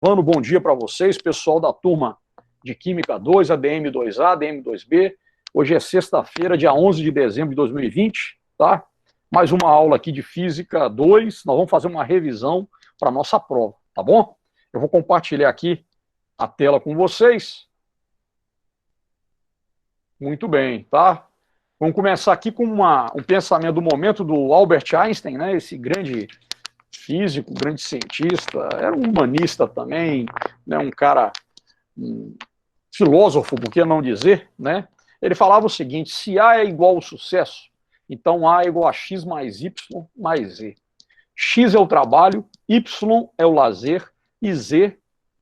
Bom dia para vocês, pessoal da turma de Química 2, ADM 2A, ADM 2B. Hoje é sexta-feira, dia 11 de dezembro de 2020, tá? Mais uma aula aqui de Física 2. Nós vamos fazer uma revisão para a nossa prova, tá bom? Eu vou compartilhar aqui a tela com vocês. Muito bem, tá? Vamos começar aqui com um pensamento do momento do Albert Einstein, né? Esse grande físico, grande cientista, era um humanista também, né, um cara, um filósofo, por que não dizer, né? Ele falava o seguinte: se A é igual ao sucesso, então A é igual a X mais Y mais Z. X é o trabalho, Y é o lazer e Z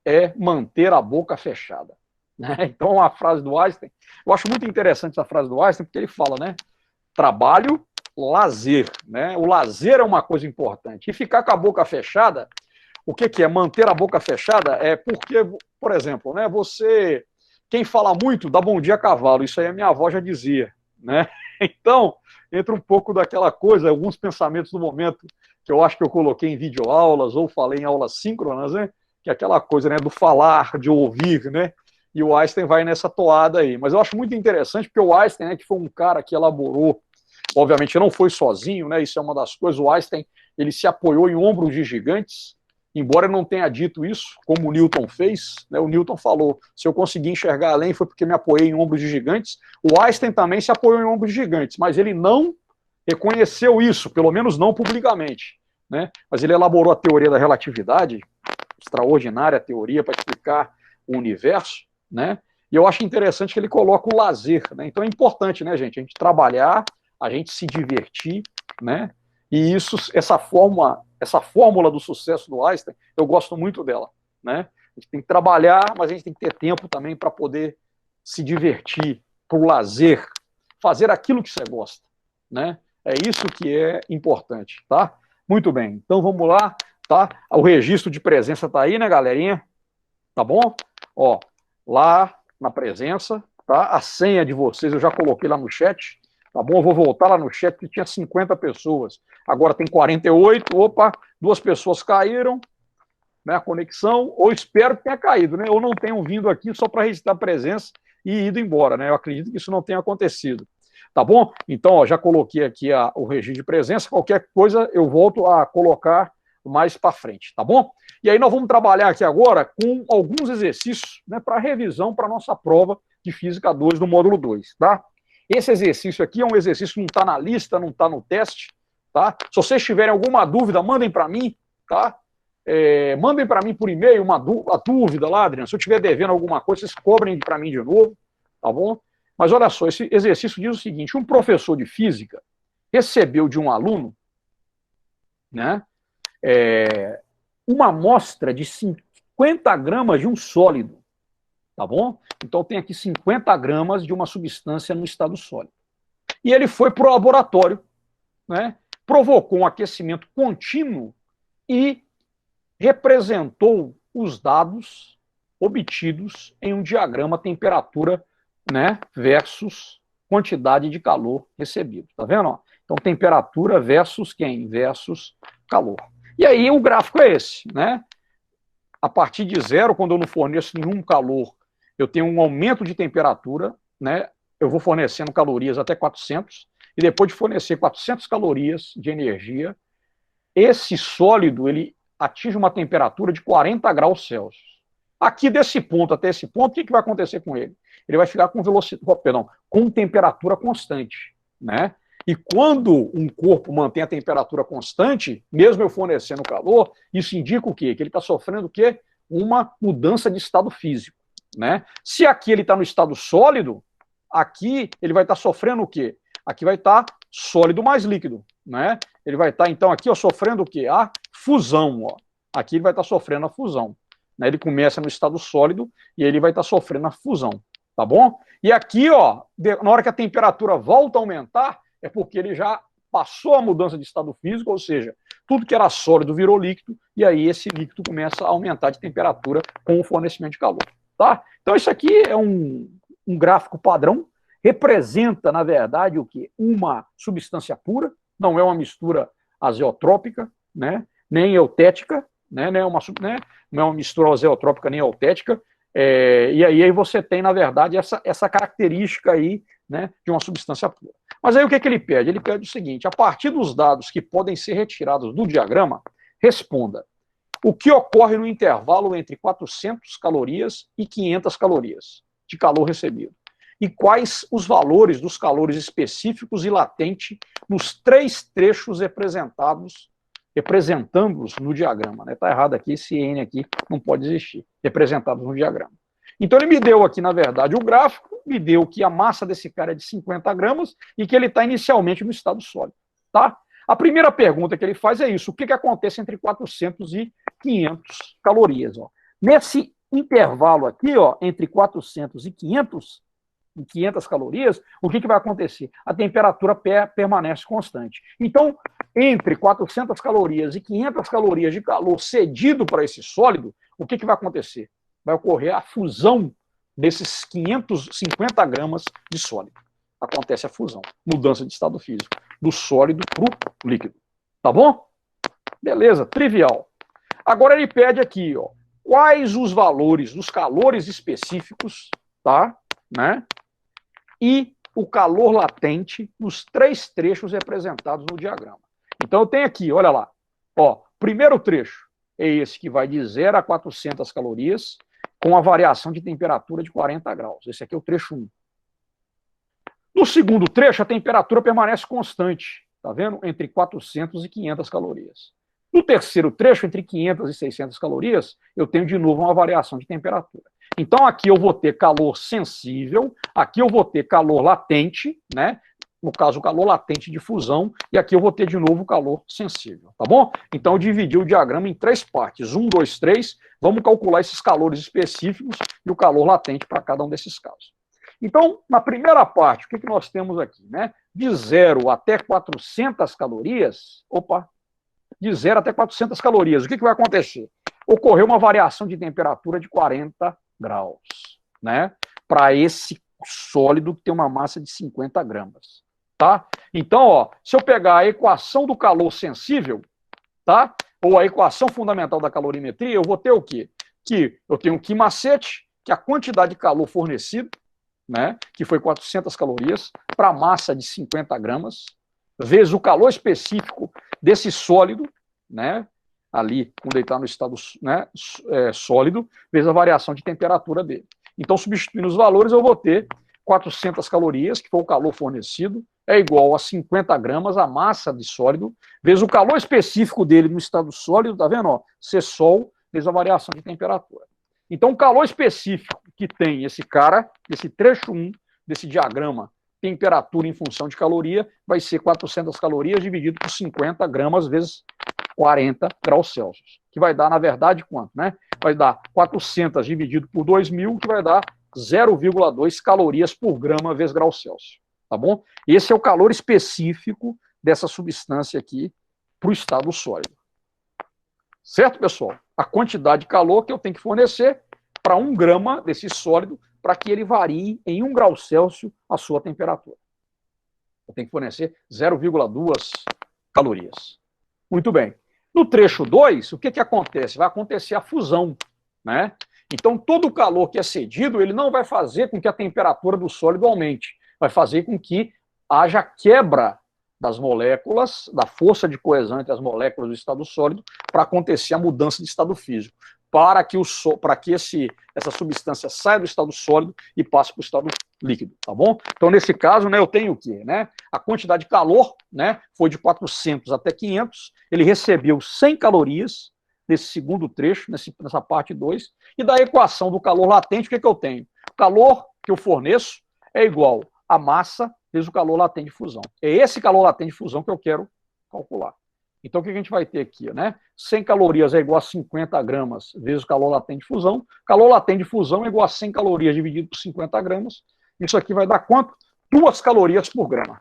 é manter a boca fechada. Né? Então, a frase do Einstein, eu acho muito interessante essa frase do Einstein, porque ele fala, né? Trabalho, lazer, né? O lazer é uma coisa importante. E ficar com a boca fechada, o que é manter a boca fechada? É porque, por exemplo, né, quem fala muito dá bom dia a cavalo, isso aí a minha avó já dizia, né? Então, entra um pouco daquela coisa, alguns pensamentos do momento que eu acho que eu coloquei em videoaulas ou falei em aulas síncronas, né? Que é aquela coisa, né, do falar, de ouvir, né? E o Einstein vai nessa toada aí. Mas eu acho muito interessante porque o Einstein, né, que foi um cara que elaborou, obviamente não foi sozinho, né? Isso é uma das coisas. O Einstein, ele se apoiou em ombros de gigantes, embora não tenha dito isso, como o Newton fez, né? O Newton falou: se eu consegui enxergar além foi porque me apoiei em ombros de gigantes. O Einstein também se apoiou em ombros de gigantes, mas ele não reconheceu isso, pelo menos não publicamente, né? Mas ele elaborou a teoria da relatividade, extraordinária teoria para explicar o universo, né? E eu acho interessante que ele coloca o lazer, né? Então é importante, né, gente, a gente trabalhar, a gente se divertir, né? E essa fórmula do sucesso do Einstein, eu gosto muito dela, né? A gente tem que trabalhar, mas a gente tem que ter tempo também para poder se divertir, para o lazer, fazer aquilo que você gosta, né? É isso que é importante, tá? Muito bem, então vamos lá, tá? O registro de presença tá aí, né, galerinha? Tá bom? Ó, lá na presença, tá? A senha de vocês eu já coloquei lá no chat, tá bom? Eu vou voltar lá no chat que tinha 50 pessoas, agora tem 48, opa, 2 pessoas caíram, né, a conexão, ou espero que tenha caído, né? Ou não tenham vindo aqui só para registrar a presença e ido embora, né? Eu acredito que isso não tenha acontecido. Tá bom? Então, ó, já coloquei aqui o registro de presença, qualquer coisa eu volto a colocar mais para frente, tá bom? E aí nós vamos trabalhar aqui agora com alguns exercícios, né, para revisão para a nossa prova de Física 2 do módulo 2, tá? Esse exercício aqui é um exercício que não está na lista, não está no teste, tá? Se vocês tiverem alguma dúvida, mandem para mim, tá? Mandem para mim por e-mail a dúvida lá, Adriano. Se eu estiver devendo alguma coisa, vocês cobrem para mim de novo, tá bom? Mas olha só, esse exercício diz o seguinte: um professor de física recebeu de um aluno, né, uma amostra de 50 gramas de um sólido, tá bom? Então tem aqui 50 gramas de uma substância no estado sólido. E ele foi para o laboratório, né, provocou um aquecimento contínuo e representou os dados obtidos em um diagrama temperatura, né, versus quantidade de calor recebido. Tá vendo? Ó? Então, temperatura versus quem? Versus calor. E aí o gráfico é esse, né? A partir de zero, quando eu não forneço nenhum calor, eu tenho um aumento de temperatura, né? Eu vou fornecendo calorias até 400, e depois de fornecer 400 calorias de energia, esse sólido, ele atinge uma temperatura de 40 graus Celsius. Aqui desse ponto até esse ponto, o que vai acontecer com ele? Ele vai ficar com temperatura constante, né? E quando um corpo mantém a temperatura constante, mesmo eu fornecendo calor, isso indica o quê? Que ele está sofrendo o quê? Uma mudança de estado físico, né? Se aqui ele está no estado sólido, aqui ele vai estar sofrendo o quê? Aqui vai estar sólido mais líquido, né? Ele vai estar, então, aqui, ó, sofrendo o quê? A fusão, ó. Aqui ele vai estar sofrendo a fusão. Né? Ele começa no estado sólido e ele vai estar sofrendo a fusão, tá bom? E aqui, ó, na hora que a temperatura volta a aumentar, é porque ele já passou a mudança de estado físico, ou seja, tudo que era sólido virou líquido, e aí esse líquido começa a aumentar de temperatura com o fornecimento de calor, tá? Então isso aqui é um gráfico padrão, representa, na verdade, o que? Uma substância pura, não é uma mistura azeotrópica, né? Nem eutética, não é uma mistura azeotrópica nem altética, e aí você tem, na verdade, essa característica aí, né, de uma substância pura. Mas aí o que ele pede? Ele pede o seguinte: a partir dos dados que podem ser retirados do diagrama, responda o que ocorre no intervalo entre 400 calorias e 500 calorias de calor recebido. E quais os valores dos calores específicos e latente nos 3 trechos representando-os no diagrama. Está errado aqui, esse N aqui não pode existir, representados no diagrama. Então ele me deu aqui, na verdade, o gráfico, me deu que a massa desse cara é de 50 gramas e que ele está inicialmente no estado sólido. Tá? A primeira pergunta que ele faz é isso: o que acontece entre 400 e 500 calorias? Ó. Nesse intervalo aqui, ó, entre 400 e 500 calorias, o que vai acontecer? A temperatura permanece constante. Então, entre 400 calorias e 500 calorias de calor cedido para esse sólido, o que vai acontecer? Vai ocorrer a fusão desses 550 gramas de sólido. Acontece a fusão, mudança de estado físico, do sólido para o líquido. Tá bom? Beleza, trivial. Agora ele pede aqui, ó, quais os valores dos calores específicos, tá? Né? E o calor latente nos 3 trechos representados no diagrama. Então eu tenho aqui, olha lá, ó, primeiro trecho é esse que vai de 0 a 400 calorias com a variação de temperatura de 40 graus. Esse aqui é o trecho 1. No segundo trecho, a temperatura permanece constante, tá vendo? Entre 400 e 500 calorias. No terceiro trecho, entre 500 e 600 calorias, eu tenho de novo uma variação de temperatura. Então aqui eu vou ter calor sensível, aqui eu vou ter calor latente, né? No caso, o calor latente de fusão, e aqui eu vou ter de novo o calor sensível, tá bom? Então eu dividi o diagrama em 3 partes, 1, 2, 3, vamos calcular esses calores específicos e o calor latente para cada um desses casos. Então, na primeira parte, o que nós temos aqui, né? De 0 até 400 calorias, de 0 até 400 calorias, o que vai acontecer? Ocorreu uma variação de temperatura de 40 graus, né? Para esse sólido que tem uma massa de 50 gramas, tá? Então, ó, se eu pegar a equação do calor sensível, tá? Ou a equação fundamental da calorimetria, eu vou ter o quê? Que eu tenho Q macete, que é a quantidade de calor fornecido, né? Que foi 400 calorias, para a massa de 50 gramas, vezes o calor específico desse sólido, né? Ali, quando ele está no estado, né, sólido, vezes a variação de temperatura dele. Então, substituindo os valores, eu vou ter 400 calorias, que foi o calor fornecido, é igual a 50 gramas, a massa de sólido, vezes o calor específico dele no estado sólido, tá vendo? Ó, C sol, vezes a variação de temperatura. Então, o calor específico que tem esse cara, esse trecho 1 desse diagrama, temperatura em função de caloria, vai ser 400 calorias dividido por 50 gramas vezes 40 graus Celsius, que vai dar, na verdade, quanto, né? Vai dar 400 dividido por 2.000, que vai dar 0,2 calorias por grama vezes graus Celsius, tá bom? Esse é o calor específico dessa substância aqui para o estado sólido. Certo, pessoal? A quantidade de calor que eu tenho que fornecer para 1 grama desse sólido para que ele varie em 1 grau Celsius a sua temperatura. Eu tenho que fornecer 0,2 calorias. Muito bem. No trecho 2, o que acontece? Vai acontecer a fusão, né? Então, todo o calor que é cedido, ele não vai fazer com que a temperatura do sólido aumente, vai fazer com que haja quebra das moléculas, da força de coesão entre as moléculas do estado sólido, para acontecer a mudança de estado físico, para que essa substância saia do estado sólido e passe para o estado líquido, tá bom? Então, nesse caso, né, eu tenho o quê? Né? A quantidade de calor, né, foi de 400 até 500, ele recebeu 100 calorias nesse segundo trecho, nessa parte 2, e da equação do calor latente, o que eu tenho? O calor que eu forneço é igual a massa vezes o calor latente de fusão. É esse calor latente de fusão que eu quero calcular. Então, o que a gente vai ter aqui? Né? 100 calorias é igual a 50 gramas vezes o calor latente de fusão. Calor latente de fusão é igual a 100 calorias dividido por 50 gramas. Isso aqui vai dar quanto? 2 calorias por grama.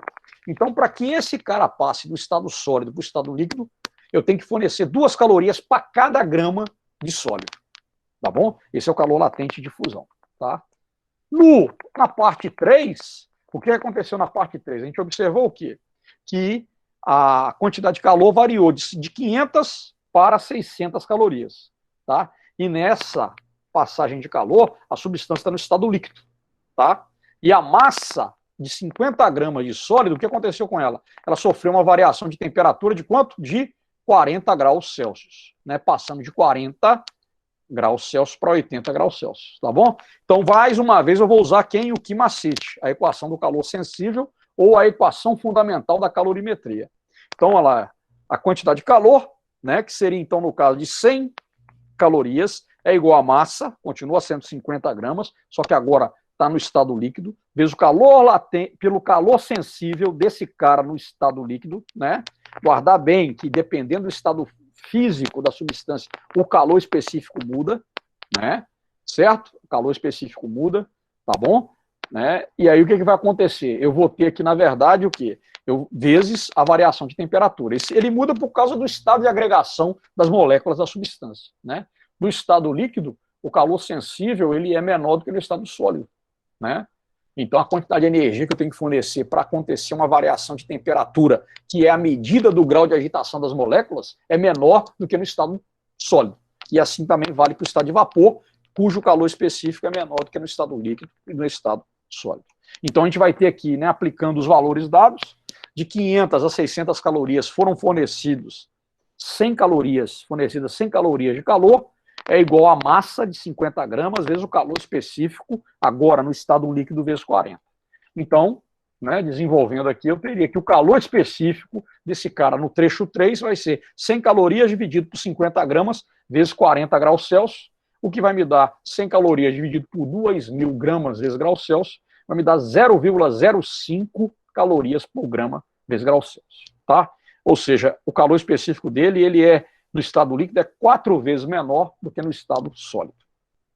Então, para que esse cara passe do estado sólido para o estado líquido, eu tenho que fornecer 2 calorias para cada grama de sólido. Tá bom? Esse é o calor latente de fusão. Tá? Na parte 3, o que aconteceu na parte 3? A gente observou o quê? Que a quantidade de calor variou de 500 para 600 calorias, tá? E nessa passagem de calor, a substância está no estado líquido, tá? E a massa de 50 gramas de sólido, o que aconteceu com ela? Ela sofreu uma variação de temperatura de quanto? De 40 graus Celsius, né? Passando de 40 graus Celsius para 80 graus Celsius, tá bom? Então, mais uma vez, eu vou usar quem? O que macete? A equação do calor sensível ou a equação fundamental da calorimetria. Então, olha lá, a quantidade de calor, né, que seria, então, no caso de 100 calorias, é igual a massa, continua sendo 50 gramas, só que agora está no estado líquido, vezes o calor latente, pelo calor sensível desse cara no estado líquido, né? Guardar bem que, dependendo do estado físico da substância, o calor específico muda, né? Certo? O calor específico muda, tá bom? Né? E aí o que vai acontecer? Eu vou ter aqui, na verdade, o quê? Vezes a variação de temperatura. Ele muda por causa do estado de agregação das moléculas da substância, né? No estado líquido, o calor sensível ele é menor do que no estado sólido, né? Então, a quantidade de energia que eu tenho que fornecer para acontecer uma variação de temperatura, que é a medida do grau de agitação das moléculas, é menor do que no estado sólido. E assim também vale para o estado de vapor, cujo calor específico é menor do que no estado líquido e no estado sólido. Então, a gente vai ter aqui, né, aplicando os valores dados, de 500 a 600 calorias foram fornecidas 100 calorias de calor, é igual a massa de 50 gramas vezes o calor específico, agora no estado líquido, vezes 40. Então, né, desenvolvendo aqui, eu teria que o calor específico desse cara no trecho 3 vai ser 100 calorias dividido por 50 gramas vezes 40 graus Celsius, o que vai me dar 100 calorias dividido por 2.000 gramas vezes graus Celsius, vai me dar 0,05 calorias por grama vezes graus Celsius, tá? Ou seja, o calor específico dele, ele é no estado líquido, é 4 vezes menor do que no estado sólido.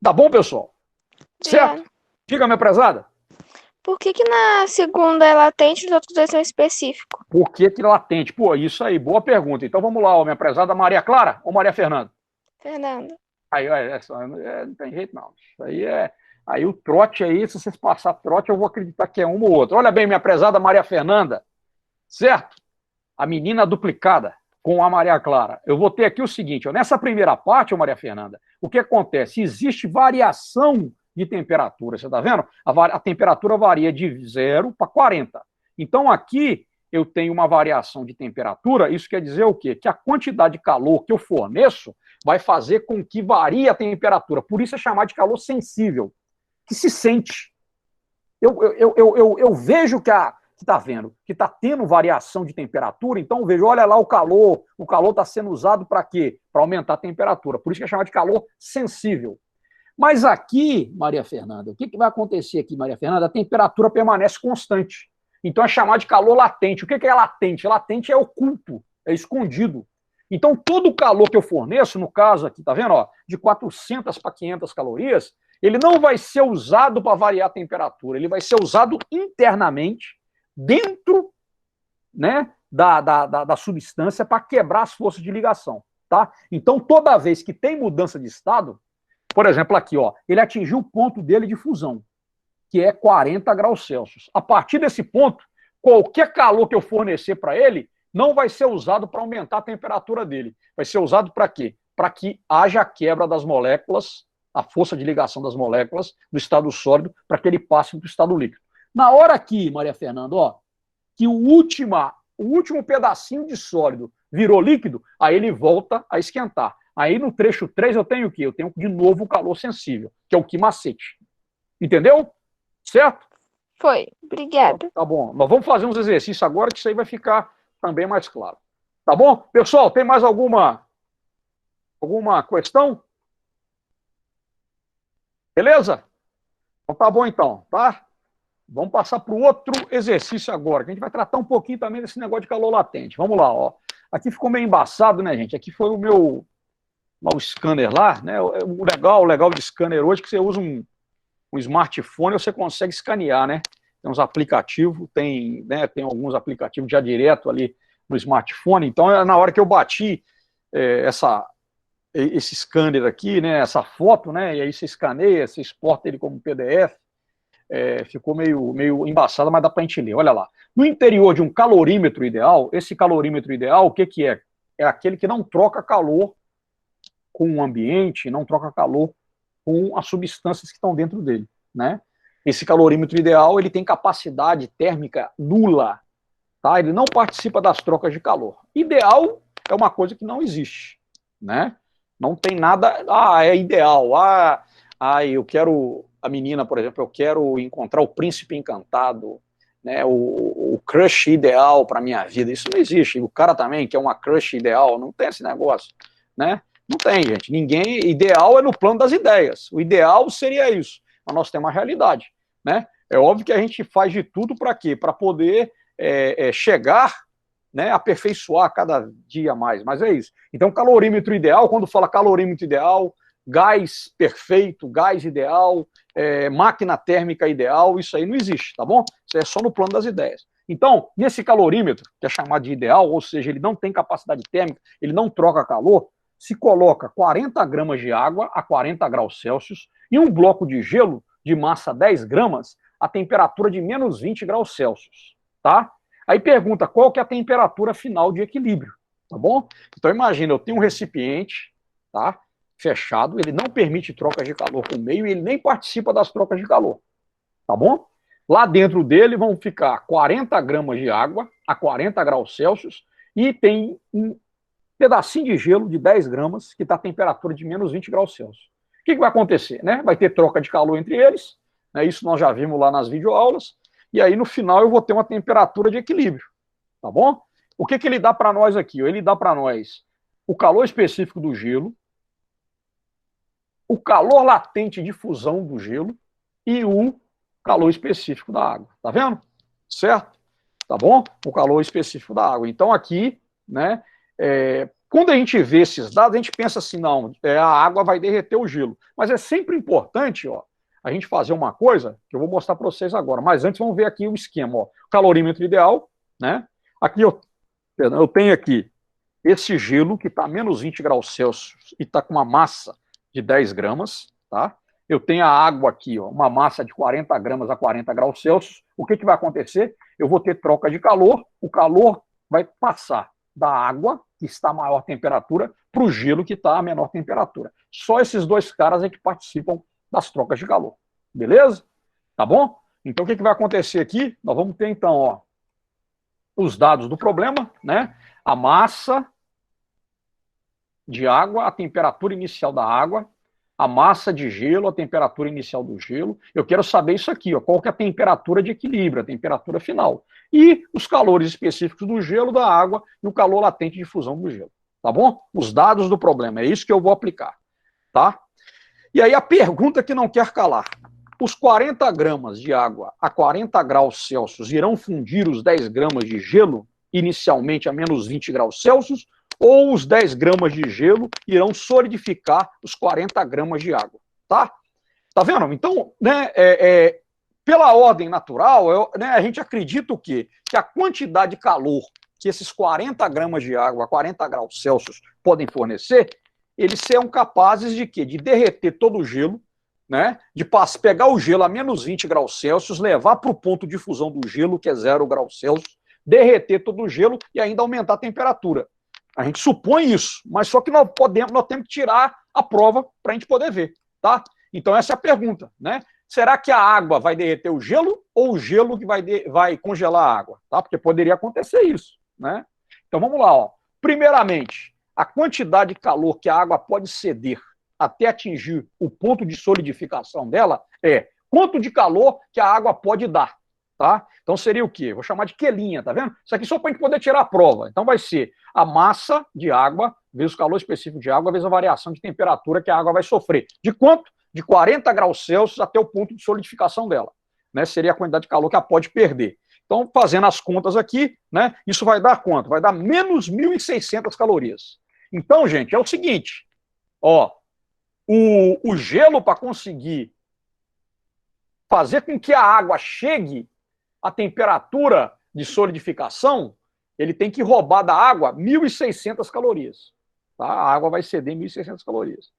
Tá bom, pessoal? Certo? Diga, minha prezada. Por que na segunda é latente e nos outros dois são específicos? Por que latente? Pô, isso aí, boa pergunta. Então vamos lá, ó, minha prezada Maria Clara ou Maria Fernanda? Fernanda. Aí, não tem jeito não. Isso aí é... Aí o trote aí, se vocês passar trote, eu vou acreditar que é um ou outro. Olha bem, minha prezada Maria Fernanda, certo? A menina duplicada com a Maria Clara. Eu vou ter aqui o seguinte, ó, nessa primeira parte, ó, Maria Fernanda, o que acontece? Existe variação de temperatura, você está vendo? A temperatura varia de 0 para 40. Então, aqui eu tenho uma variação de temperatura, isso quer dizer o quê? Que a quantidade de calor que eu forneço vai fazer com que varie a temperatura. Por isso é chamado de calor sensível, que se sente. Eu vejo que está vendo, que está tendo variação de temperatura, então eu vejo, olha lá o calor está sendo usado para quê? Para aumentar a temperatura, por isso que é chamado de calor sensível. Mas aqui, Maria Fernanda, o que vai acontecer aqui, Maria Fernanda? A temperatura permanece constante, então é chamado de calor latente. O que é latente? Latente é oculto, é escondido. Então todo o calor que eu forneço, no caso aqui, tá vendo, ó, de 400 para 500 calorias, ele não vai ser usado para variar a temperatura, ele vai ser usado internamente, dentro, né, da substância para quebrar as forças de ligação, tá? Então, toda vez que tem mudança de estado, por exemplo, aqui, ó, ele atingiu o ponto dele de fusão, que é 40 graus Celsius. A partir desse ponto, qualquer calor que eu fornecer para ele não vai ser usado para aumentar a temperatura dele. Vai ser usado para quê? Para que haja quebra das moléculas, a força de ligação das moléculas do estado sólido, para que ele passe para o estado líquido. Na hora aqui, Maria Fernanda, ó, que o último pedacinho de sólido virou líquido, aí ele volta a esquentar. Aí no trecho 3 eu tenho o quê? Eu tenho de novo o calor sensível, que é o que macete. Entendeu? Certo? Foi. Obrigada. Tá bom. Nós vamos fazer uns exercícios agora que isso aí vai ficar também mais claro. Tá bom? Pessoal, tem mais alguma questão? Beleza? Então tá bom então, tá? Vamos passar para o outro exercício agora, que a gente vai tratar um pouquinho também desse negócio de calor latente. Vamos lá, ó. Aqui ficou meio embaçado, né, gente? Aqui foi o meu scanner lá, né? O legal de scanner hoje é que você usa um smartphone e você consegue escanear, né? Tem uns aplicativos, tem alguns aplicativos já direto ali no smartphone. Então, na hora que eu bati esse scanner aqui, né? Essa foto, né? E aí você escaneia, você exporta ele como PDF. Ficou meio embaçada, mas dá para a gente ler. Olha lá. No interior de um calorímetro ideal, esse calorímetro ideal, o que é? é aquele que não troca calor com o ambiente, não troca calor com as substâncias que estão dentro dele, né? Esse calorímetro ideal, ele tem capacidade térmica nula, tá? Ele não participa das trocas de calor. Ideal é uma coisa que não existe, né? Não tem nada, é ideal, eu quero, a menina, por exemplo, eu quero encontrar o príncipe encantado, né, o crush ideal para minha vida, isso não existe. O cara também quer uma crush ideal, não tem esse negócio, né? Não tem, gente. Ninguém, ideal é no plano das ideias. O ideal seria isso, mas nós temos uma realidade, né? É óbvio que a gente faz de tudo para quê? Para poder chegar, né, aperfeiçoar cada dia mais, mas é isso. Então, calorímetro ideal, quando fala calorímetro ideal, gás perfeito, gás ideal, máquina térmica ideal, isso aí não existe, tá bom? Isso é só no plano das ideias. Então, nesse calorímetro, que é chamado de ideal, ou seja, ele não tem capacidade térmica, ele não troca calor, se coloca 40 gramas de água a 40 graus Celsius e um bloco de gelo de massa 10 gramas a temperatura de menos 20 graus Celsius, tá? Aí pergunta qual que é a temperatura final de equilíbrio, tá bom? Então imagina, eu tenho um recipiente, tá? Fechado, ele não permite trocas de calor com o meio e ele nem participa das trocas de calor, tá bom? Lá dentro dele vão ficar 40 gramas de água a 40 graus Celsius e tem um pedacinho de gelo de 10 gramas que está a temperatura de menos 20 graus Celsius. O que vai acontecer? Né? Vai ter troca de calor entre eles, né? Isso nós já vimos lá nas videoaulas, e aí no final eu vou ter uma temperatura de equilíbrio, tá bom? O que ele dá para nós aqui? Ele dá para nós o calor específico do gelo, o calor latente de fusão do gelo e o calor específico da água, tá vendo? Certo? Tá bom? O calor específico da água. Então aqui, né, quando a gente vê esses dados, a gente pensa assim, não, a água vai derreter o gelo. Mas é sempre importante, ó, a gente fazer uma coisa, que eu vou mostrar para vocês agora, mas antes vamos ver aqui o esquema, ó. Calorímetro ideal, né? Aqui eu tenho aqui esse gelo que está a menos 20 graus Celsius e está com uma massa de 10 gramas, tá? Eu tenho a água aqui, ó, uma massa de 40 gramas a 40 graus Celsius. O que vai acontecer? Eu vou ter troca de calor, o calor vai passar da água, que está a maior temperatura, para o gelo, que está a menor temperatura. Só esses dois caras é que participam das trocas de calor. Beleza? Tá bom? Então, o que vai acontecer aqui? Nós vamos ter, então, ó, os dados do problema, né? A massa de água, a temperatura inicial da água, a massa de gelo, a temperatura inicial do gelo. Eu quero saber isso aqui, ó, qual que é a temperatura de equilíbrio, a temperatura final. E os calores específicos do gelo, da água e o calor latente de fusão do gelo. Tá bom? Os dados do problema, é isso que eu vou aplicar. Tá? E aí a pergunta que não quer calar. Os 40 gramas de água a 40 graus Celsius irão fundir os 10 gramas de gelo, inicialmente a menos 20 graus Celsius, ou os 10 gramas de gelo irão solidificar os 40 gramas de água, tá? Tá vendo? Então, né, pela ordem natural, né, a gente acredita o quê? Que a quantidade de calor que esses 40 gramas de água a 40 graus Celsius podem fornecer, eles serão capazes de quê? De derreter todo o gelo, né, de pegar o gelo a menos 20 graus Celsius, levar para o ponto de fusão do gelo, que é 0 graus Celsius, derreter todo o gelo e ainda aumentar a temperatura. A gente supõe isso, mas só que nós temos que tirar a prova para a gente poder ver, tá? Então essa é a pergunta, né? Será que a água vai derreter o gelo ou o gelo que vai congelar a água, tá? Porque poderia acontecer isso, né? Então vamos lá, ó. Primeiramente, a quantidade de calor que a água pode ceder até atingir o ponto de solidificação dela é quanto de calor que a água pode dar, tá? Então seria o quê? Vou chamar de quelinha, tá vendo? Isso aqui só para a gente poder tirar a prova. Então vai ser a massa de água vezes o calor específico de água vezes a variação de temperatura que a água vai sofrer. De quanto? De 40 graus Celsius até o ponto de solidificação dela, né? Seria a quantidade de calor que ela pode perder. Então, fazendo as contas aqui, né? Isso vai dar quanto? Vai dar menos 1.600 calorias. Então, gente, é o seguinte, ó, o gelo, para conseguir fazer com que a água chegue à temperatura de solidificação, ele tem que roubar da água 1.600 calorias. Tá? A água vai ceder 1.600 calorias.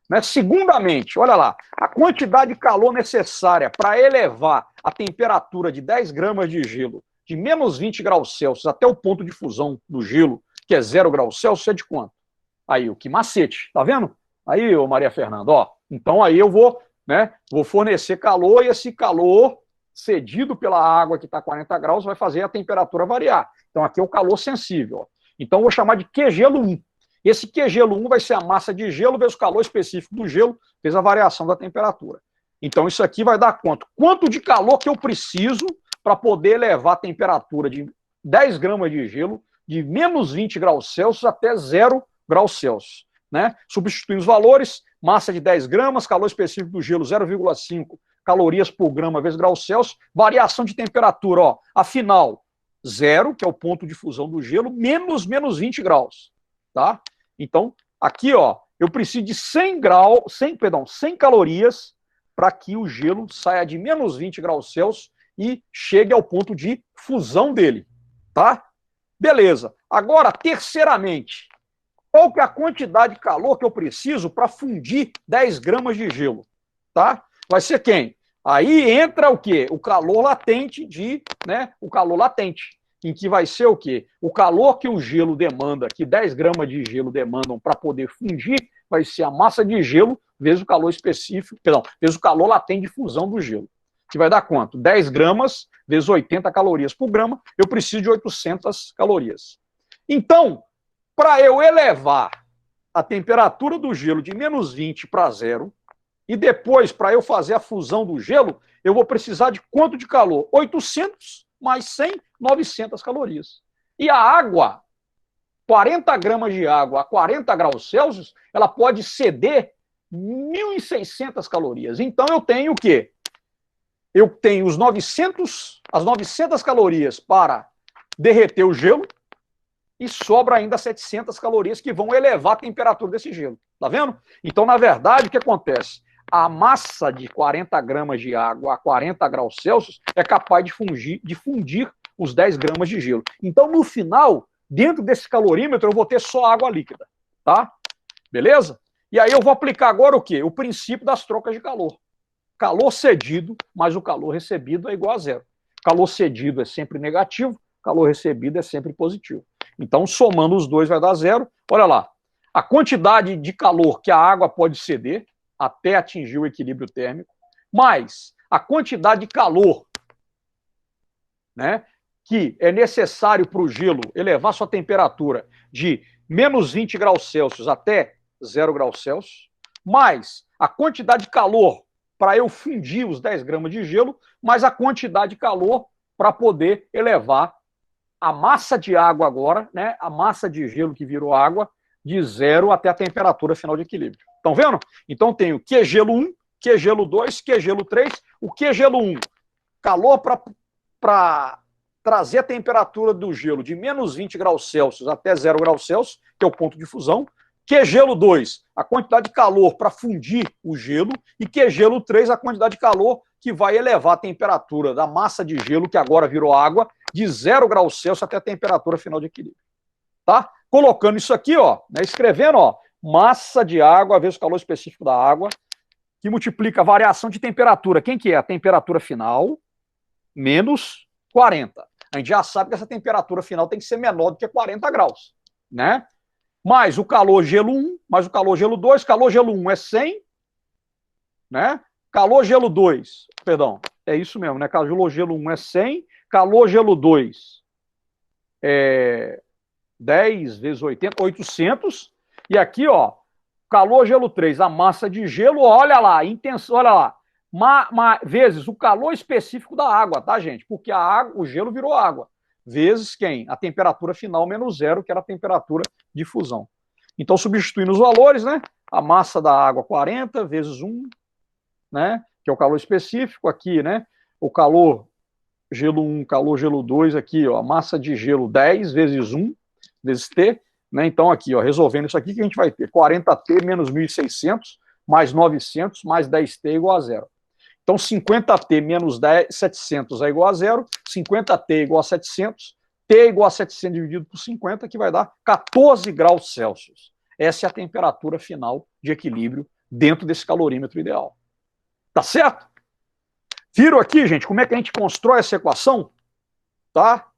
Né? Segundamente, olha lá, a quantidade de calor necessária para elevar a temperatura de 10 gramas de gelo de menos 20 graus Celsius até o ponto de fusão do gelo, que é 0 graus Celsius, é de quanto? Aí, o que macete, tá vendo? Aí, ô Maria Fernanda, ó. Então aí eu vou, né, vou fornecer calor e esse calor cedido pela água que está 40 graus vai fazer a temperatura variar. Então aqui é o calor sensível. Ó. Então eu vou chamar de Q-gelo 1. Esse Q-gelo 1 vai ser a massa de gelo vezes o calor específico do gelo, vezes a variação da temperatura. Então isso aqui vai dar quanto? Quanto de calor que eu preciso para poder elevar a temperatura de 10 gramas de gelo de menos 20 graus Celsius até 0 graus Celsius. Né? Substituindo os valores, massa de 10 gramas, calor específico do gelo 0,5 calorias por grama vezes graus Celsius, variação de temperatura, ó, afinal, 0, que é o ponto de fusão do gelo, menos 20 graus. Tá? Então, aqui, ó, eu preciso de 100 calorias para que o gelo saia de menos 20 graus Celsius e chegue ao ponto de fusão dele. Tá? Beleza. Agora, terceiramente, qual que é a quantidade de calor que eu preciso para fundir 10 gramas de gelo? Tá? Vai ser quem? Aí entra o quê? O calor latente o calor latente, em que vai ser o quê? O calor que o gelo demanda, que 10 gramas de gelo demandam para poder fundir, vai ser a massa de gelo vezes o calor específico, vezes o calor latente de fusão do gelo. Que vai dar quanto? 10 gramas vezes 80 calorias por grama, eu preciso de 800 calorias. Então, para eu elevar a temperatura do gelo de menos 20 para 0, e depois, para eu fazer a fusão do gelo, eu vou precisar de quanto de calor? 800 mais 100, 900 calorias. E a água, 40 gramas de água a 40 graus Celsius, ela pode ceder 1.600 calorias. Então eu tenho o quê? Eu tenho as 900 calorias para derreter o gelo, e sobra ainda 700 calorias que vão elevar a temperatura desse gelo. Tá vendo? Então, na verdade, o que acontece? A massa de 40 gramas de água a 40 graus Celsius é capaz de fundir os 10 gramas de gelo. Então, no final, dentro desse calorímetro, eu vou ter só água líquida. Tá? Beleza? E aí eu vou aplicar agora o quê? O princípio das trocas de calor. Calor cedido mais o calor recebido é igual a 0. Calor cedido é sempre negativo, calor recebido é sempre positivo. Então, somando os dois vai dar 0. Olha lá, a quantidade de calor que a água pode ceder até atingir o equilíbrio térmico, mais a quantidade de calor, né, que é necessário para o gelo elevar sua temperatura de menos 20 graus Celsius até 0 graus Celsius, mais a quantidade de calor para eu fundir os 10 gramas de gelo, mais a quantidade de calor para poder elevar a massa de água agora, né, a massa de gelo que virou água, de 0 até a temperatura final de equilíbrio. Estão vendo? Então tenho Q-gelo 1, Q-gelo 2, Q-gelo 3. O Q-gelo 1, calor para trazer a temperatura do gelo de menos 20 graus Celsius até 0 graus Celsius, que é o ponto de fusão. Q-gelo 2, a quantidade de calor para fundir o gelo. E Q-gelo 3, a quantidade de calor que vai elevar a temperatura da massa de gelo, que agora virou água, de 0 graus Celsius até a temperatura final de equilíbrio. Tá? Colocando isso aqui, ó, né, escrevendo, ó, massa de água vezes o calor específico da água, que multiplica a variação de temperatura. Quem que é? A temperatura final menos 40. A gente já sabe que essa temperatura final tem que ser menor do que 40 graus, né? Mais o calor gelo 1, mais o calor gelo 2. Calor gelo 1 é 100, né? Calor gelo 2, perdão, é isso mesmo, né? Calor gelo 1 é 100, calor gelo 2 é 10 vezes 80, 800. E aqui, ó, calor gelo 3, a massa de gelo, olha lá, intenção, olha lá, vezes o calor específico da água, tá, gente? Porque a água, o gelo virou água. Vezes quem? A temperatura final menos 0, que era a temperatura de fusão. Então, substituindo os valores, né? A massa da água 40 vezes 1, né? Que é o calor específico aqui, né? O calor gelo 1, calor gelo 2 aqui, ó, a massa de gelo 10 vezes 1 vezes T, né? Então aqui, ó, resolvendo isso aqui, que a gente vai ter 40T menos 1.600 mais 900 mais 10T igual a 0. Então 50T menos 700 é igual a 0, 50T igual a 700, T igual a 700 dividido por 50, que vai dar 14 graus Celsius. Essa é a temperatura final de equilíbrio dentro desse calorímetro ideal. Tá certo? Viram aqui, gente, como é que a gente constrói essa equação? Tá?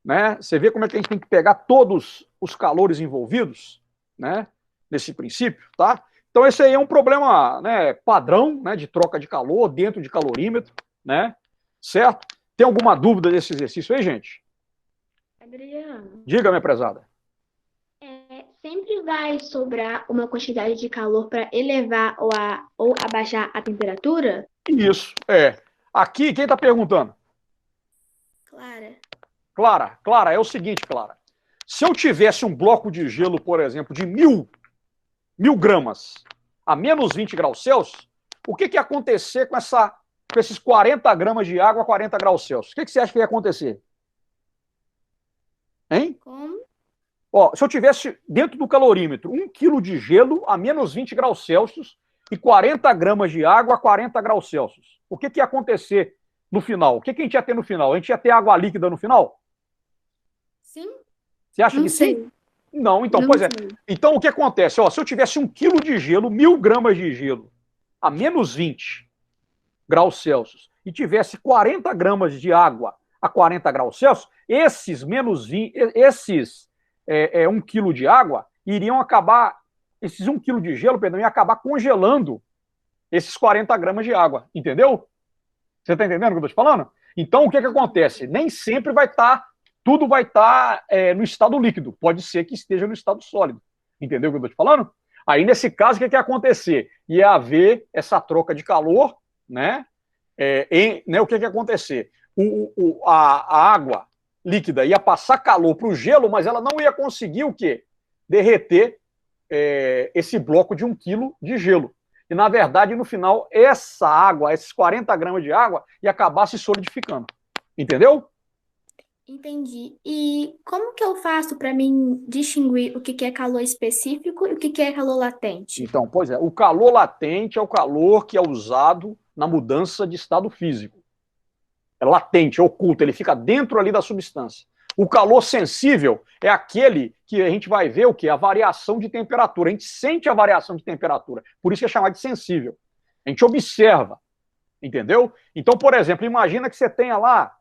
Né? Você vê como é que a gente tem que pegar todos os calores envolvidos, né, nesse princípio, tá? Então esse aí é um problema, né, padrão, né, de troca de calor dentro de calorímetro, né, certo? Tem alguma dúvida desse exercício aí, gente? Adriano, Diga, minha prezada. sempre vai sobrar uma quantidade de calor para elevar ou abaixar a temperatura? Isso, é. Aqui, quem está perguntando? Clara. Clara, é o seguinte, Clara. Se eu tivesse um bloco de gelo, por exemplo, de 1000 gramas a menos 20 graus Celsius, o que ia acontecer com esses 40 gramas de água a 40 graus Celsius? O que você acha que ia acontecer? Hein? Como? Ó, se eu tivesse dentro do calorímetro 1 quilo de gelo a menos 20 graus Celsius e 40 gramas de água a 40 graus Celsius, o que ia acontecer no final? O que a gente ia ter no final? A gente ia ter água líquida no final? Sim? Você acha Não que sei. sim? Não, então, Não pois é. sei. Então, o que acontece? Ó, se eu tivesse 1 quilo de gelo, 1000 gramas de gelo a menos 20 graus Celsius e tivesse 40 gramas de água a 40 graus Celsius, esses menos 20, esses 1 quilo de água iriam acabar, esses 1 quilo de gelo, perdão, ia acabar congelando esses 40 gramas de água, entendeu? Você está entendendo o que eu estou te falando? Então, o que acontece? Nem sempre vai estar, tudo vai estar no estado líquido, pode ser que esteja no estado sólido, entendeu o que eu estou te falando? Aí, nesse caso, o que ia acontecer? Ia haver essa troca de calor, né? O que ia acontecer? A água líquida ia passar calor para o gelo, mas ela não ia conseguir o quê? Derreter esse bloco de 1 quilo de gelo. E, na verdade, no final, essa água, esses 40 gramas de água, ia acabar se solidificando. Entendeu? Entendi. E como que eu faço para mim distinguir o que que é calor específico e o que que é calor latente? Então, pois é, o calor latente é o calor que é usado na mudança de estado físico. É latente, é oculto, ele fica dentro ali da substância. O calor sensível é aquele que a gente vai ver o quê? A variação de temperatura. A gente sente a variação de temperatura, por isso que é chamado de sensível. A gente observa, entendeu? Então, por exemplo, imagina que você tenha lá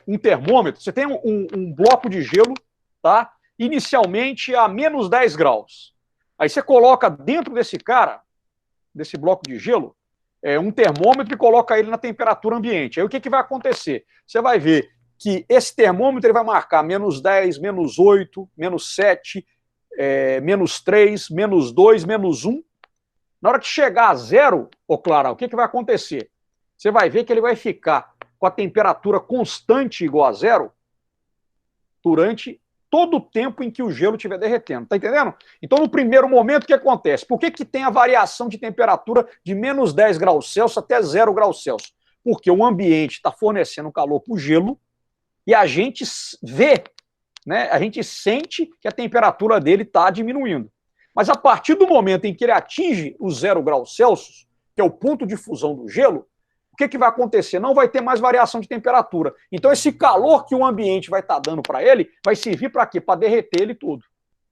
um termômetro, você tem um bloco de gelo, tá? Inicialmente a menos 10 graus. Aí você coloca dentro desse cara, desse bloco de gelo, um termômetro e coloca ele na temperatura ambiente. Aí o que vai acontecer? Você vai ver que esse termômetro ele vai marcar menos 10, menos 8, menos 7, menos 3, menos 2, menos 1. Na hora que chegar a zero, Clara, o que vai acontecer? Você vai ver que ele vai ficar com a temperatura constante igual a zero durante todo o tempo em que o gelo estiver derretendo. Tá entendendo? Então, no primeiro momento, o que acontece? Por que tem a variação de temperatura de menos 10 graus Celsius até 0 graus Celsius? Porque o ambiente está fornecendo calor para o gelo e a gente vê, né, a gente sente que a temperatura dele está diminuindo. Mas a partir do momento em que ele atinge o 0 graus Celsius, que é o ponto de fusão do gelo, o que vai acontecer? Não vai ter mais variação de temperatura. Então, esse calor que o ambiente vai estar dando para ele vai servir para quê? Para derreter ele tudo.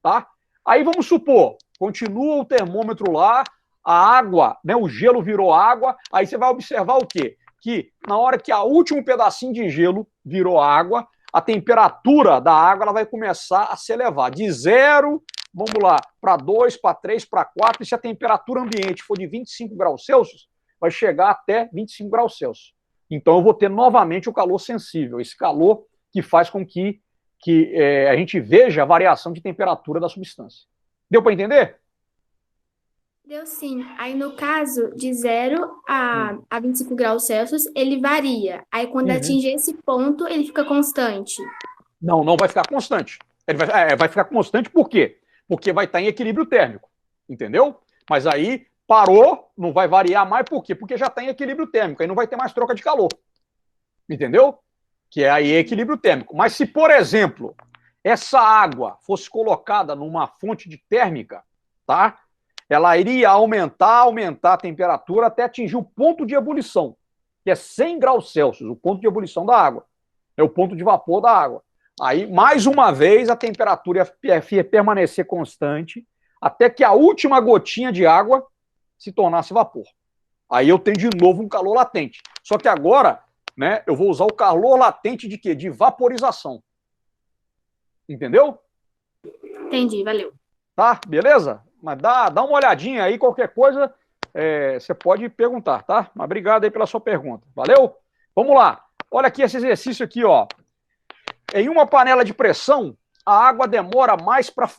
Tá? Aí vamos supor, continua o termômetro lá, a água, né, o gelo virou água, aí você vai observar o quê? Que na hora que a último pedacinho de gelo virou água, a temperatura da água ela vai começar a se elevar de 0, vamos lá, para 2, para 3, para 4, e se a temperatura ambiente for de 25 graus Celsius, vai chegar até 25 graus Celsius. Então eu vou ter novamente o calor sensível, esse calor que faz com que a gente veja a variação de temperatura da substância. Deu para entender? Deu sim. Aí, no caso, de 0 a 25 graus Celsius, ele varia. Aí, quando atinge esse ponto, ele fica constante. Não vai ficar constante. Ele vai ficar constante por quê? Porque vai estar em equilíbrio térmico. Entendeu? Mas aí parou, não vai variar mais, por quê? Porque já está em equilíbrio térmico, aí não vai ter mais troca de calor. Entendeu? Que é aí equilíbrio térmico. Mas se, por exemplo, essa água fosse colocada numa fonte de térmica, tá? Ela iria aumentar a temperatura até atingir o ponto de ebulição, que é 100 graus Celsius, o ponto de ebulição da água. É o ponto de vapor da água. Aí, mais uma vez, a temperatura ia permanecer constante até que a última gotinha de água se tornasse vapor. Aí eu tenho de novo um calor latente. Só que agora, né, eu vou usar o calor latente de quê? De vaporização. Entendeu? Entendi, valeu. Tá? Beleza? Mas dá uma olhadinha aí, qualquer coisa, você pode perguntar, tá? Mas obrigado aí pela sua pergunta. Valeu? Vamos lá. Olha aqui esse exercício aqui, ó. Em uma panela de pressão, a água demora mais para...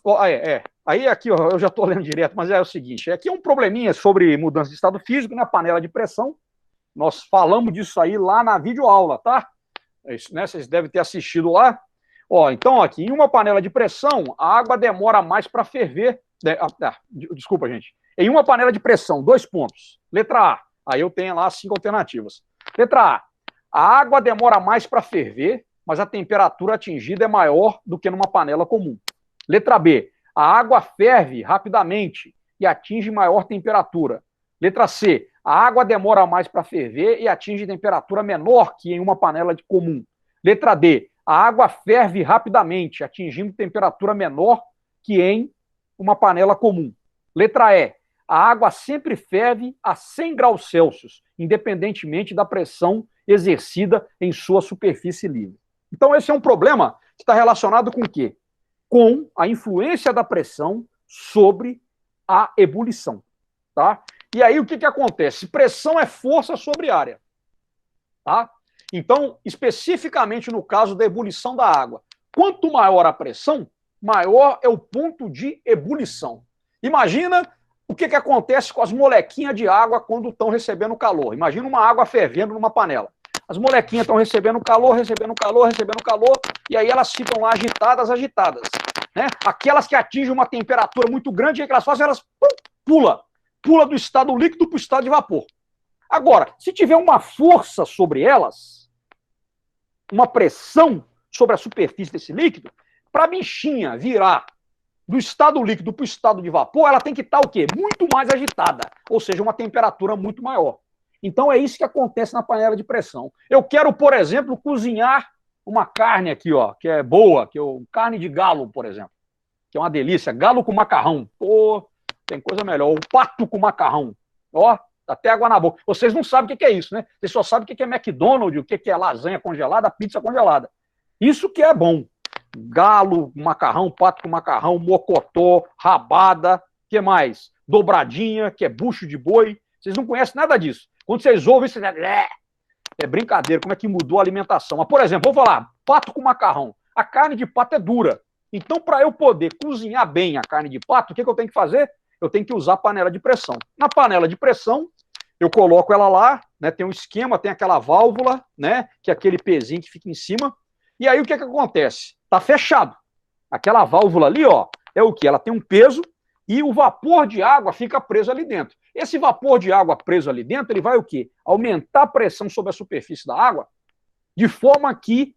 Aí aqui, ó, eu já estou lendo direto, mas é o seguinte, aqui é um probleminha sobre mudança de estado físico na panela de pressão. Nós falamos disso aí lá na videoaula, tá? Isso, né? Vocês devem ter assistido lá. Ó, então, aqui, em uma panela de pressão, a água demora mais para ferver. Desculpa, gente. Em uma panela de pressão, 2 pontos. Letra A. Aí eu tenho lá 5 alternativas. Letra A água demora mais para ferver, mas a temperatura atingida é maior do que numa panela comum. Letra B. A água ferve rapidamente e atinge maior temperatura. Letra C. A água demora mais para ferver e atinge temperatura menor que em uma panela de comum. Letra D. A água ferve rapidamente, atingindo temperatura menor que em uma panela comum. Letra E. A água sempre ferve a 100 graus Celsius, independentemente da pressão exercida em sua superfície livre. Então, esse é um problema que está relacionado com o quê? Com a influência da pressão sobre a ebulição. Tá? E aí, o que acontece? Pressão é força sobre área. Tá? Então, especificamente no caso da ebulição da água, quanto maior a pressão, maior é o ponto de ebulição. Imagina o que acontece com as molequinhas de água quando estão recebendo calor. Imagina uma água fervendo numa panela. As molequinhas estão recebendo calor, e aí elas ficam lá agitadas. Né? Aquelas que atingem uma temperatura muito grande, o que elas fazem? Elas pula do estado líquido para o estado de vapor. Agora, se tiver uma força sobre elas, uma pressão sobre a superfície desse líquido, para a bichinha virar do estado líquido para o estado de vapor, ela tem que estar o quê? Muito mais agitada, ou seja, uma temperatura muito maior. Então é isso que acontece na panela de pressão. Eu quero, por exemplo, cozinhar uma carne aqui, ó, que é boa, que é carne de galo, por exemplo, que é uma delícia, galo com macarrão. Pô, tem coisa melhor. O pato com macarrão. Ó, até água na boca. Vocês não sabem o que é isso, né? Vocês só sabem o que é McDonald's, o que é lasanha congelada, pizza congelada. Isso que é bom. Galo, macarrão, pato com macarrão, mocotó, rabada, o que mais? Dobradinha, que é bucho de boi. Vocês não conhecem nada disso. Quando vocês ouvem, vocês dizem, é brincadeira, como é que mudou a alimentação. Mas, por exemplo, vou falar, pato com macarrão. A carne de pato é dura. Então, para eu poder cozinhar bem a carne de pato, o que eu tenho que fazer? Eu tenho que usar a panela de pressão. Na panela de pressão, eu coloco ela lá, né, tem um esquema, tem aquela válvula, né, que é aquele pezinho que fica em cima. E aí o que acontece? Está fechado. Aquela válvula ali, ó, é o que? Ela tem um peso e o vapor de água fica preso ali dentro. Esse vapor de água preso ali dentro, ele vai o quê? Aumentar a pressão sobre a superfície da água, de forma que,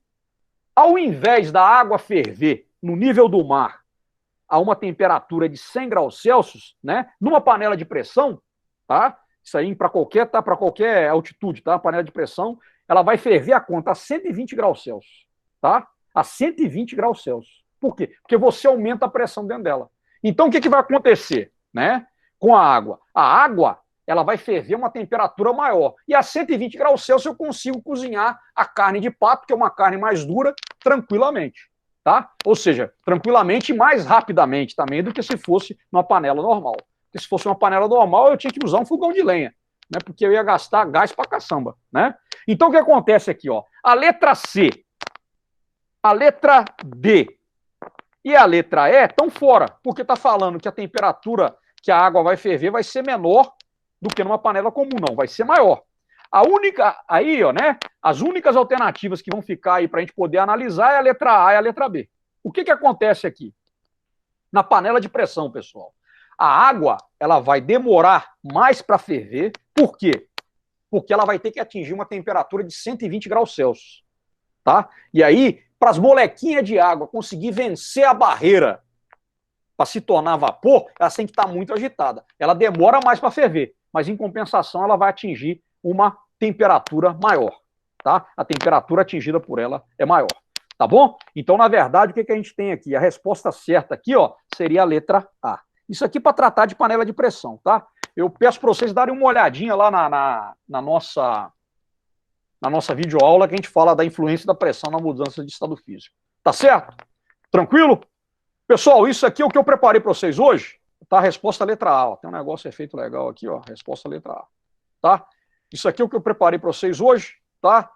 ao invés da água ferver no nível do mar a uma temperatura de 100 graus Celsius, né, numa panela de pressão, tá? Isso aí para qualquer altitude, tá? A panela de pressão, ela vai ferver a conta a 120 graus Celsius, tá? A 120 graus Celsius. Por quê? Porque você aumenta a pressão dentro dela. Então, o que vai acontecer, né, com a água? A água, ela vai ferver uma temperatura maior. E a 120 graus Celsius eu consigo cozinhar a carne de pato, que é uma carne mais dura, tranquilamente. Tá? Ou seja, tranquilamente e mais rapidamente também do que se fosse uma panela normal. Porque se fosse uma panela normal, eu tinha que usar um fogão de lenha, né? Porque eu ia gastar gás pra caçamba, né? Então, o que acontece aqui, ó? A letra C, a letra D e a letra E estão fora, porque está falando que a temperatura que a água vai ferver vai ser menor do que numa panela comum, não, vai ser maior. A única, aí, ó, né? As únicas alternativas que vão ficar aí para a gente poder analisar é a letra A e a letra B. O que acontece aqui? Na panela de pressão, pessoal, a água, ela vai demorar mais para ferver. Por quê? Porque ela vai ter que atingir uma temperatura de 120 graus Celsius, tá? E aí, para as molequinhas de água conseguir vencer a barreira para se tornar vapor, ela tem que estar muito agitada. Ela demora mais para ferver, mas em compensação ela vai atingir uma temperatura maior, tá? A temperatura atingida por ela é maior, tá bom? Então, na verdade, o que a gente tem aqui? A resposta certa aqui, ó, seria a letra A. Isso aqui para tratar de panela de pressão, tá? Eu peço para vocês darem uma olhadinha lá na nossa videoaula que a gente fala da influência da pressão na mudança de estado físico. Tá certo? Tranquilo? Pessoal, isso aqui é o que eu preparei para vocês hoje. Tá? Resposta letra A. Ó. Tem um negócio efeito legal aqui, ó. Resposta letra A. Tá? Isso aqui é o que eu preparei para vocês hoje, tá?